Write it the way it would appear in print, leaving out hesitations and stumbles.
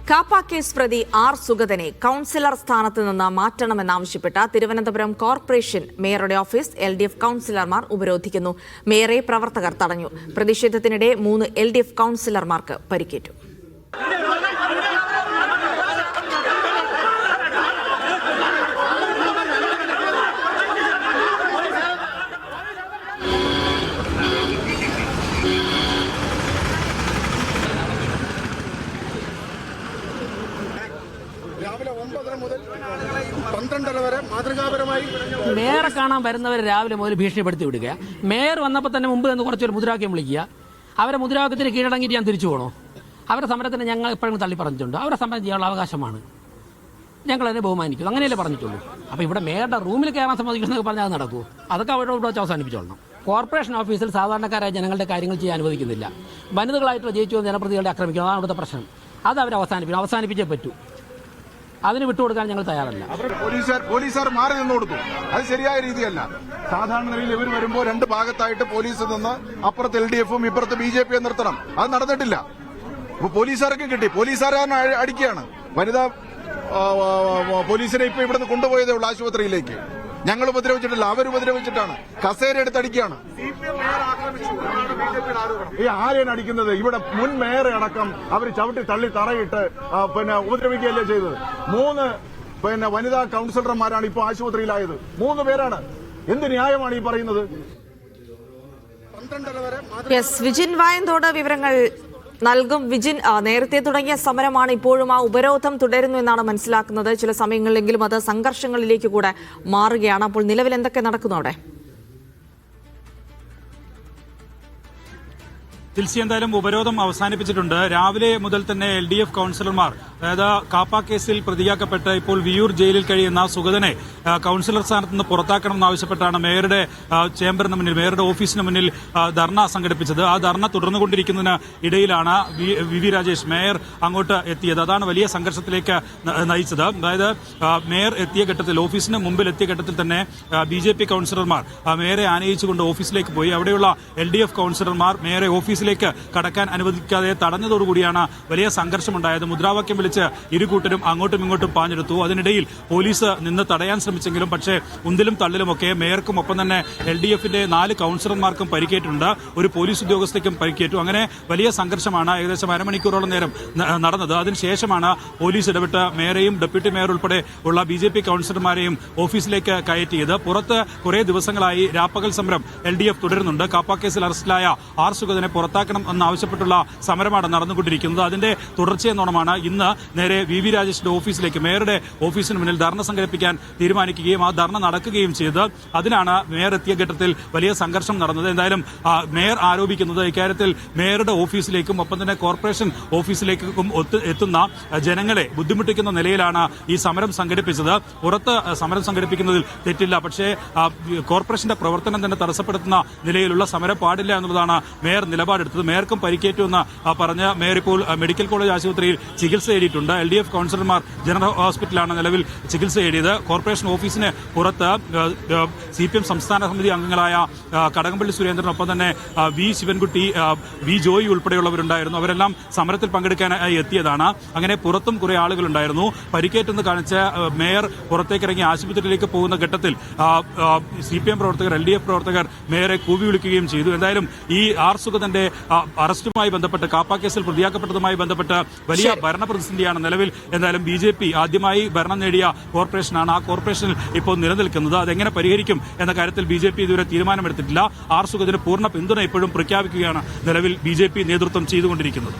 KAAPA case പ്രതി R സുഗതനെ councillor സ്ഥാനത്ത് നിന്ന് മാറ്റണമെന്നാവശ്യപ്പെട്ട് തിരുവനന്തപുരം കോർപ്പറേഷൻ മേയറുടെ ഓഫീസ് LDF കൌൺസിലർമാർ ഉപരോധിക്കുന്നു. മേയറെ പ്രവർത്തകർ തടഞ്ഞു. പ്രതിഷേധത്തിനിടെ 3 LDF കൌൺസിലർമാർക്ക് പരിക്കേറ്റു. രാവിലെ 9:30 മുതൽ 12:30 വരെ മാതൃകാപരമായി മേയറെ കാണാൻ വരുന്നവരെ രാവിലെ മുതൽ ഭീഷണിപ്പെടുത്തി വിടുക. മേയർ വന്നപ്പോൾ തന്നെ മുമ്പ് നിന്ന് കുറച്ചൊരു മുദ്രാവാക്യം വിളിക്കുക. അവരെ മുദ്രാവാക്യത്തിന് കീഴടങ്ങിയിട്ട് ഞാൻ തിരിച്ചു പോകണോ? അവരുടെ സമരത്തിന് ഞങ്ങൾ എപ്പോഴും തള്ളി പറഞ്ഞിട്ടുണ്ട്. അവരെ സമരം ചെയ്യാനുള്ള അവകാശമാണ്, ഞങ്ങൾ അതിനെ ബഹുമാനിക്കും, അങ്ങനെയല്ലേ പറഞ്ഞിട്ടുള്ളൂ. അപ്പോൾ ഇവിടെ മേയറുടെ റൂമിൽ കയറാൻ സമ്മതിക്കുന്നതൊക്കെ പറഞ്ഞാൽ അത് നടക്കൂ? അതൊക്കെ അവരോട് വെച്ച് അവസാനിപ്പിച്ചോളണം. കോർപ്പറേഷൻ ഓഫീസിൽ സാധാരണക്കാരായ ജനങ്ങളുടെ കാര്യങ്ങൾ ചെയ്യാൻ അനുവദിക്കുന്നില്ല. വനിതകളായിട്ടുള്ള ജയിച്ചു വന്ന ജനപ്രതികളെ ആക്രമിക്കണം, അതാണ് അവിടുത്തെ പ്രശ്നം. അത് അവർ അവസാനിപ്പിച്ചേ പറ്റൂ. അതിന് വിട്ടുകൊടുക്കാൻ ഞങ്ങൾ തയ്യാറല്ല. പോലീസുകാർ മാറി നിന്ന് കൊടുത്തു. അത് ശരിയായ രീതിയല്ല. സാധാരണ നിലയിൽ ഇവർ വരുമ്പോൾ 2 ഭാഗത്തായിട്ട് പോലീസ് നിന്ന് അപ്പുറത്ത് LDFും ഇപ്പുറത്ത് BJP നിർത്തണം. അത് നടന്നിട്ടില്ല. പോലീസുകാർക്കും കിട്ടി. പോലീസുകാരാണ് അടിക്കുകയാണ്. വനിതാ പോലീസിനെ ഇപ്പൊ ഇവിടുന്ന് കൊണ്ടുപോയതേ ഉള്ളൂ ആശുപത്രിയിലേക്ക്. ഞങ്ങൾ ഉപദ്രവിച്ചിട്ടില്ല, അവർ ഉപദ്രവിച്ചിട്ടാണ്. കസേര എടുത്ത് അടിക്കുകയാണ്. ഈ ആരെയാണ് അടിക്കുന്നത്? ഇവിടെ മുൻ മേയറെ അടക്കം അവർ ചവിട്ടി തള്ളി തറയിട്ട് ഉപദ്രവിക്കുകയല്ലേ ചെയ്തത്. 3 വനിതാ കൌൺസിലർമാരാണ് ഇപ്പോൾ ആശുപത്രിയിലായത്. 3 പേരാണ്. എന്ത് ന്യായമാണ് ഈ പറയുന്നത്? 12:30 വരെ വിജിൻ വായന്തോട് വിവരങ്ങൾ നൽകും. വിജിൻ, നേരത്തെ തുടങ്ങിയ സമരമാണ് ഇപ്പോഴും ആ ഉപരോധം തുടരുന്നു എന്നാണ് മനസ്സിലാക്കുന്നത്. ചില സമയങ്ങളിലെങ്കിലും അത് സംഘർഷങ്ങളിലേക്ക് കൂടെ മാറുകയാണ്. അപ്പോൾ നിലവിൽ എന്തൊക്കെ നടക്കുന്നു അവിടെ? തിൽസി, എന്തായാലും ഉപരോധം അവസാനിപ്പിച്ചിട്ടുണ്ട്. രാവിലെ മുതൽ തന്നെ LDF കൌൺസിലർമാർ, അതായത് കാപ്പ കേസിൽ പ്രതിയാക്കപ്പെട്ട് ഇപ്പോൾ വിയൂർ ജയിലിൽ കഴിയുന്ന സുഗതനെ കൌൺസിലർ സ്ഥാനത്ത് നിന്ന് പുറത്താക്കണമെന്നാവശ്യപ്പെട്ടാണ് മേയറുടെ ചേംബറിന് മുന്നിൽ, മേയറുടെ ഓഫീസിന് മുന്നിൽ ധർണ സംഘടിപ്പിച്ചത്. ആ ധർണ തുടർന്നുകൊണ്ടിരിക്കുന്നതിന് ഇടയിലാണ് VV രാജേഷ് മേയർ അങ്ങോട്ട് എത്തിയത്. അതാണ് വലിയ സംഘർഷത്തിലേക്ക് നയിച്ചത്. അതായത് മേയർ എത്തിയ ഘട്ടത്തിൽ, ഓഫീസിന് മുമ്പിൽ എത്തിയ ഘട്ടത്തിൽ തന്നെ BJP കൌൺസിലർമാർ മേയറെ ആനയിച്ചുകൊണ്ട് ഓഫീസിലേക്ക് പോയി. അവിടെയുള്ള LDF കൌൺസിലർമാർ മേയറെ ഓഫീസിലേക്ക് കടക്കാൻ അനുവദിക്കാതെ തടഞ്ഞതോടുകൂടിയാണ് വലിയ സംഘർഷമുണ്ടായത്. മുദ്രാവാക്യം വിളിച്ച് ഇരുകൂട്ടരും അങ്ങോട്ടും ഇങ്ങോട്ടും പാഞ്ഞെടുത്തു. അതിനിടയിൽ പോലീസ് നിന്ന് തടയാൻ ശ്രമിച്ചെങ്കിലും പക്ഷേ ഉന്തിലും തള്ളിലുമൊക്കെ മേയർക്കും ഒപ്പം തന്നെ LDFന്റെ 4 കൌൺസിലർമാർക്കും പരിക്കേറ്റിട്ടുണ്ട്. ഒരു പോലീസ് ഉദ്യോഗസ്ഥയ്ക്കും പരിക്കേറ്റു. അങ്ങനെ വലിയ സംഘർഷമാണ് ഏകദേശം അരമണിക്കൂറോളം നേരം നടന്നത്. അതിനുശേഷമാണ് പോലീസ് ഇടപെട്ട് മേയറെയും ഡെപ്യൂട്ടി മേയർ ഉൾപ്പെടെ ഉള്ള BJP കൌൺസിലർമാരെയും ഓഫീസിലേക്ക് കയറ്റിയത്. പുറത്ത് കുറെ ദിവസങ്ങളായി രാപ്പകൽ സമരം LDF തുടരുന്നുണ്ട്. കാപ്പ കേസിൽ അറസ്റ്റിലായ ആർ സുഗതനെ പുറത്താക്കണം എന്നാവശ്യപ്പെട്ടുള്ള സമരമാണ് നടന്നുകൊണ്ടിരിക്കുന്നത്. അതിന്റെ തുടർച്ചയെന്നോണമാണ് ഇന്ന് നേരെ VV രാജേഷിന്റെ ഓഫീസിലേക്ക്, മേയറുടെ ഓഫീസിന് മുന്നിൽ ധർണ സംഘടിപ്പിക്കാൻ തീരുമാനിക്കുകയും ആ ധർണ നടക്കുകയും ചെയ്തത്. അതിനാണ് മേയർ എത്തിയ ഘട്ടത്തിൽ വലിയ സംഘർഷം നടന്നത്. എന്തായാലും മേയർ ആരോപിക്കുന്നത് ഇക്കാര്യത്തിൽ മേയറുടെ ഓഫീസിലേക്കും ഒപ്പം തന്നെ കോർപ്പറേഷൻ ഓഫീസിലേക്കും എത്തുന്ന ജനങ്ങളെ ബുദ്ധിമുട്ടിക്കുന്ന നിലയിലാണ് ഈ സമരം സംഘടിപ്പിച്ചത്. പുറത്ത് സമരം സംഘടിപ്പിക്കുന്നതിൽ തെറ്റില്ല, പക്ഷേ കോർപ്പറേഷന്റെ പ്രവർത്തനം തന്നെ തടസ്സപ്പെടുത്തുന്ന നിലയിലുള്ള സമരം പാടില്ല എന്നുള്ളതാണ് മേയർ നിലപാടെടുത്തത്. മേയർക്കും പരിക്കേറ്റുവെന്ന് പറഞ്ഞ് മേയർ ഇപ്പോൾ മെഡിക്കൽ കോളേജ് ആശുപത്രിയിൽ ചികിത്സ തേടിയിട്ടുണ്ട്. LDF കൌൺസിലർമാർ ജനറൽ ഹോസ്പിറ്റലാണ് നിലവിൽ ചികിത്സ തേടിയത്. കോർപ്പറേഷൻ ഓഫീസിന് പുറത്ത് CPM സംസ്ഥാന സമിതി അംഗങ്ങളായ കടകംപള്ളി സുരേന്ദ്രനൊപ്പം തന്നെ V ശിവൻകുട്ടി, V ജോയി ഉൾപ്പെടെയുള്ളവരുണ്ടായിരുന്നു. അവരെല്ലാം സമരത്തിൽ പങ്കെടുക്കാനായി എത്തിയതാണ്. അങ്ങനെ പുറത്തും കുറെ ആളുകളുണ്ടായിരുന്നു. പരിക്കേറ്റെന്ന് കാണിച്ച് മേയർ പുറത്തേക്കിറങ്ങി ആശുപത്രിയിലേക്ക് പോകുന്ന ഘട്ടത്തിൽ CPM പ്രവർത്തകർ, LDF പ്രവർത്തകർ മേയറെ കൂവി വിളിക്കുകയും ചെയ്തു. എന്തായാലും ഈ ആർ സുഗതന്റെ അറസ്റ്റുമായി ബന്ധപ്പെട്ട്, കാപ്പ കേസിൽ പ്രതിയാക്കപ്പെട്ടതുമായി ബന്ധപ്പെട്ട് വലിയ ഭരണപ്രതിസന്ധിയാണ് നിലവിൽ. എന്തായാലും BJP ആദ്യമായി ഭരണം നേടിയ കോർപ്പറേഷനാണ്. ആ കോർപ്പറേഷനിൽ ഇപ്പോൾ നിലനിൽക്കുന്നത്. അതെങ്ങനെ പരിഹരിക്കും എന്ന കാര്യത്തിൽ BJP ഇതുവരെ തീരുമാനമെടുത്തിട്ടില്ല. ആർ സുഗതന് പൂർണ്ണ പിന്തുണ ഇപ്പോഴും പ്രഖ്യാപിക്കുകയാണ് നിലവിൽ BJP നേതൃത്വം ചെയ്തുകൊണ്ടിരിക്കുന്നത്.